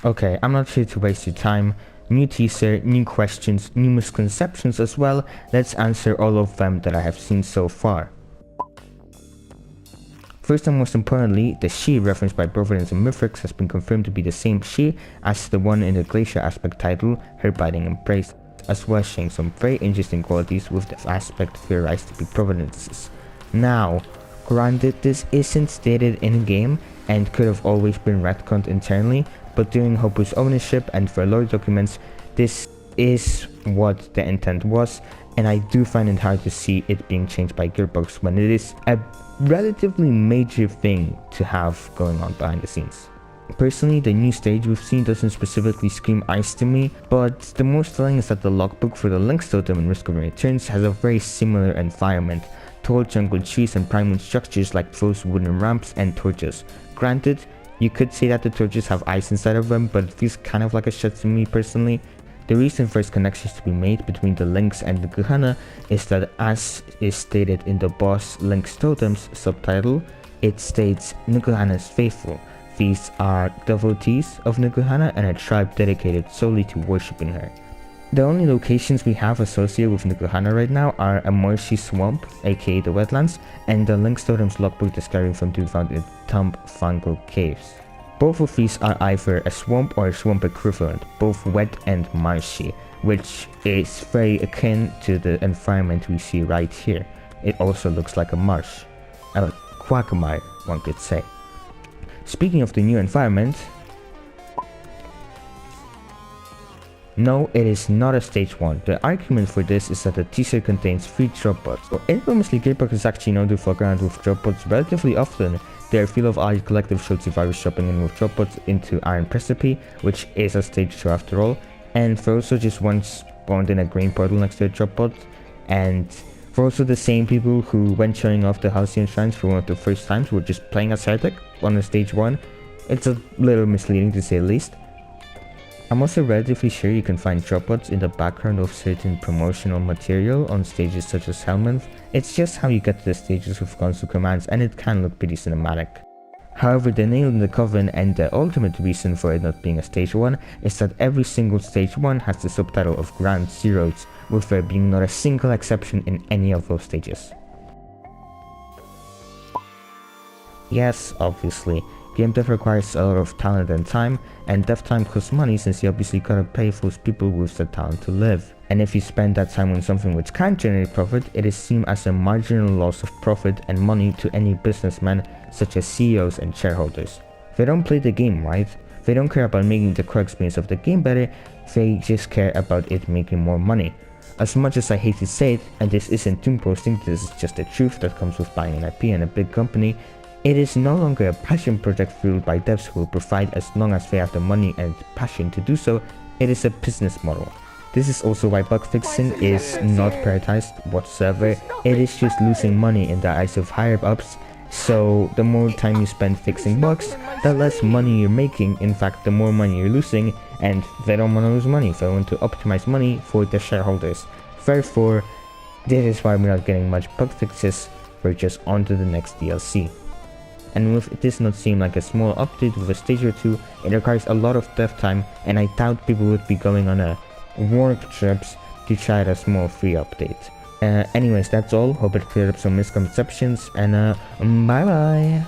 Okay, I'm not here to waste your time. New teaser, new questions, new misconceptions as well. Let's answer all of them that I have seen so far. First and most importantly, the she referenced by Wetlands and Mythrix has been confirmed to be the same she as the one in the Glacier aspect title, her biting embrace, as well as showing some very interesting qualities with the aspect theorized to be providences. Now, granted this isn't stated in-game and could have always been retconned internally, but during Hopu's ownership and for lore documents, this is what the intent was, and I do find it hard to see it being changed by Gearbox when it is a relatively major thing to have going on behind the scenes. Personally, the new stage we've seen doesn't specifically scream ice to me, but the most telling is that the logbook for the Lynx Totem in Risk of Returns has a very similar environment, tall jungle trees and primal structures like those wooden ramps and torches. Granted, you could say that the torches have ice inside of them, but it feels kind of like a shit to me personally. The reason first connections to be made between the Lynx and the Nukuhana is that, as is stated in the boss Lynx Totem's subtitle, it states Nukuhana's faithful. These are devotees of Nukuhana and a tribe dedicated solely to worshipping her. The only locations we have associated with Nukuhana right now are a marshy swamp, aka the Wetlands, and the Lynx Totem's logbook describing them to be found in Thumb Fungal Caves. Both of these are either a swamp or a swamp equivalent, both wet and marshy, which is very akin to the environment we see right here. It also looks like a marsh. A quagmire, one could say. Speaking of the new environment, no, it is not a stage 1. The argument for this is that the teaser contains 3 drop pods. Well, infamously, Gearbox is actually known to fuck around with drop pods relatively often. Their Feel of Eye collective showed survivors shopping in with drop pods into Iron Precipice, which is a stage 2 after all, and for also just once spawned in a green portal next to a drop pod, and for also the same people who, when showing off the Halcyon Shrines for one of the first times, were just playing as Heretic on the stage 1. It's a little misleading to say the least. I'm also relatively sure you can find drop pods in the background of certain promotional material on stages such as Helminth. It's just how you get to the stages with console commands, and it can look pretty cinematic. However, the nail in the coffin and the ultimate reason for it not being a stage 1 is that every single stage 1 has the subtitle of Ground Zeroes, with there being not a single exception in any of those stages. Yes, obviously, game dev requires a lot of talent and time, and dev time costs money since you obviously gotta pay those people with the talent to live. And if you spend that time on something which can't generate profit, it is seen as a marginal loss of profit and money to any businessman such as CEOs and shareholders. They don't play the game right, they don't care about making the core experience of the game better, they just care about it making more money. As much as I hate to say it, and this isn't doom posting, this is just the truth that comes with buying an IP and a big company, it is no longer a passion project fueled by devs who will provide as long as they have the money and passion to do so. It is a business model. This is also why bug fixing is not prioritized whatsoever. It is just losing money in the eyes of higher ups, so the more time you spend fixing bugs, the less money you're making. In fact, the more money you're losing, and they don't want to lose money, they want to optimize money for the shareholders. Therefore, this is why we're not getting much bug fixes, we're just on to the next DLC. And with this not seem like a small update with a stage or 2, it requires a lot of dev time, and I doubt people would be going on a work trips to try a small free update. Anyways, that's all. Hope it cleared up some misconceptions, and bye bye.